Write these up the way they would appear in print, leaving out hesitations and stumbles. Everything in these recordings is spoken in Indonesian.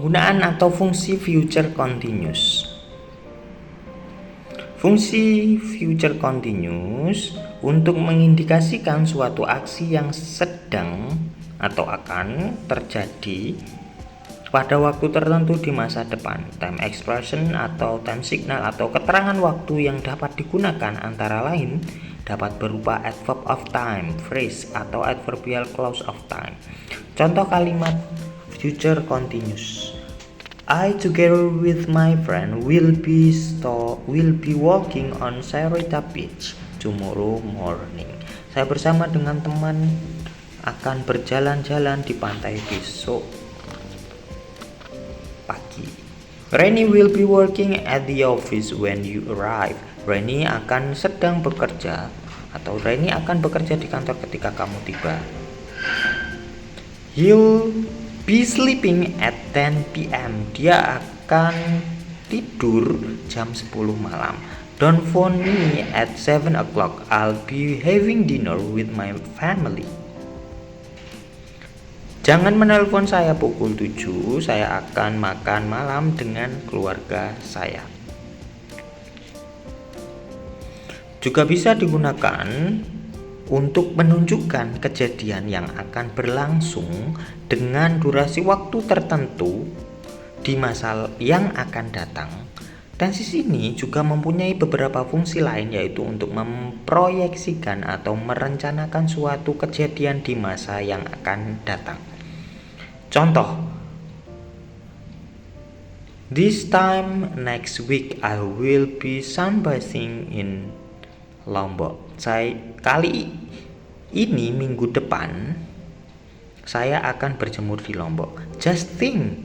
Penggunaan atau fungsi future continuous. Fungsi future continuous untuk mengindikasikan suatu aksi yang sedang atau akan terjadi pada waktu tertentu di masa depan. Time expression atau time signal atau keterangan waktu yang dapat digunakan antara lain dapat berupa adverb of time, phrase, atau adverbial clause of time. Contoh kalimat future continuous. I together with my friend will be walking on Sarita Beach tomorrow morning. Saya bersama dengan teman akan berjalan-jalan di pantai besok pagi. Reni will be working at the office when you arrive. Reni akan sedang bekerja atau Reni akan bekerja di kantor ketika kamu tiba. He'll be sleeping at 10 p.m. Dia akan tidur jam 10 malam. Don't phone me at 7 o'clock. I'll be having dinner with my family. Jangan menelpon saya pukul 7. Saya akan makan malam dengan keluarga saya. Juga bisa digunakan untuk menunjukkan kejadian yang akan berlangsung dengan durasi waktu tertentu di masa yang akan datang. Tenses ini juga mempunyai beberapa fungsi lain, yaitu untuk memproyeksikan atau merencanakan suatu kejadian di masa yang akan datang. Contoh, this time next week I will be sunbathing in Lombok. Kali ini minggu depan saya akan berjemur di Lombok. Just think,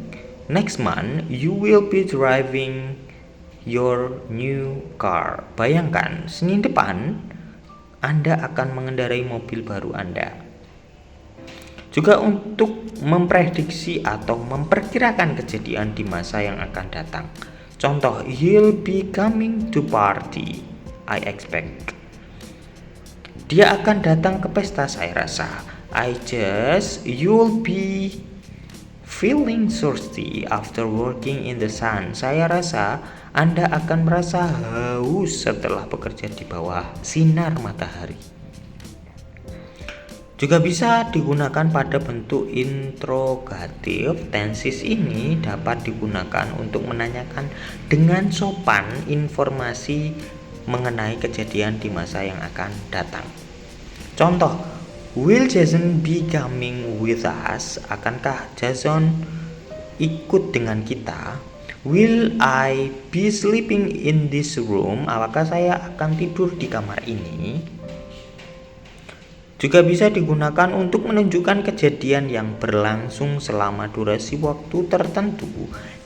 next month you will be driving your new car. Bayangkan, Senin depan Anda akan mengendarai mobil baru Anda. Juga untuk memprediksi atau memperkirakan kejadian di masa yang akan datang. Contoh, he'll be coming to party, I expect. Dia akan datang ke pesta, saya rasa. You'll be feeling thirsty after working in the sun. Saya rasa Anda akan merasa haus setelah bekerja di bawah sinar matahari. Juga bisa digunakan pada bentuk interrogatif. Tenses ini dapat digunakan untuk menanyakan dengan sopan informasi mengenai kejadian di masa yang akan datang. Contoh, will Jason be coming with us? Akankah Jason ikut dengan kita? Will I be sleeping in this room? Apakah saya akan tidur di kamar ini? Juga bisa digunakan untuk menunjukkan kejadian yang berlangsung selama durasi waktu tertentu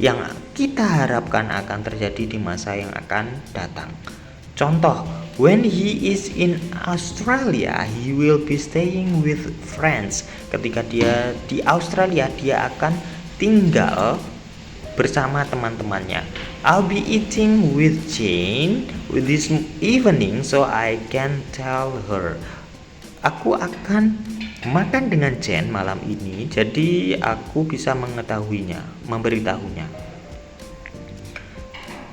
yang kita harapkan akan terjadi di masa yang akan datang. Contoh, when he is in Australia, he will be staying with friends. Ketika dia di Australia, dia akan tinggal bersama teman-temannya. I'll be eating with Jane this evening, so I can tell her. Aku akan makan dengan Jane malam ini, jadi aku bisa memberitahunya.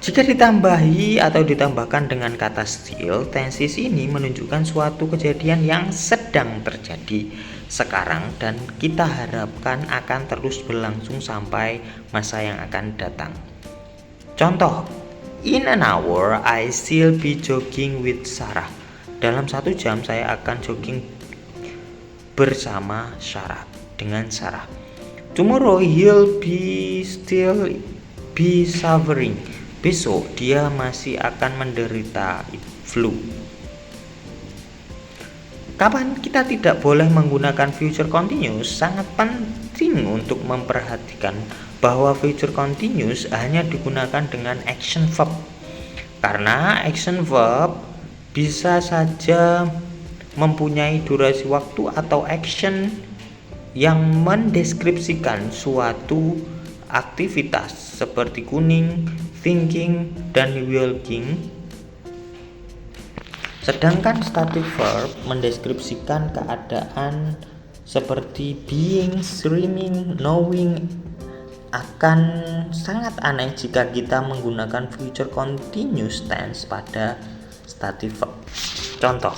Jika ditambahi atau ditambahkan dengan kata still, tenses ini menunjukkan suatu kejadian yang sedang terjadi sekarang dan kita harapkan akan terus berlangsung sampai masa yang akan datang. Contoh, in an hour I still be jogging with Sarah. Dalam 1 jam saya akan jogging bersama dengan Sarah. Tomorrow he'll still be suffering. Besok dia masih akan menderita flu. Kapan kita tidak boleh menggunakan future continuous? Sangat penting untuk memperhatikan bahwa future continuous hanya digunakan dengan action verb. Karena action verb bisa saja mempunyai durasi waktu atau action yang mendeskripsikan suatu aktivitas seperti kuning, thinking, dan walking. Sedangkan static verb mendeskripsikan keadaan seperti being, swimming, knowing, akan sangat aneh jika kita menggunakan future continuous tense pada stative verb. Contoh,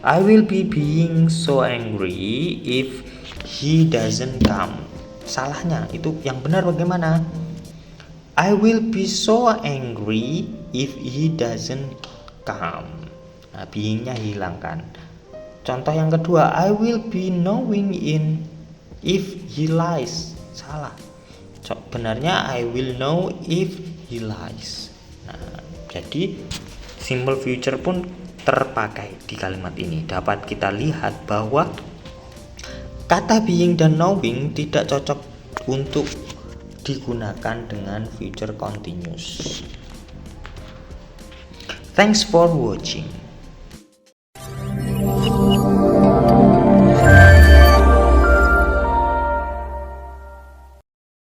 I will be being so angry if he doesn't come. Salahnya itu, yang benar bagaimana? I will be so angry if he doesn't come. Nah, being-nya hilang kan. Contoh yang kedua, I will be knowing in if he lies. Salah. Benarnya I will know if he lies. Nah, jadi simple future pun terpakai di kalimat ini. Dapat kita lihat bahwa kata being dan knowing tidak cocok untuk digunakan dengan future continuous. Thanks for watching.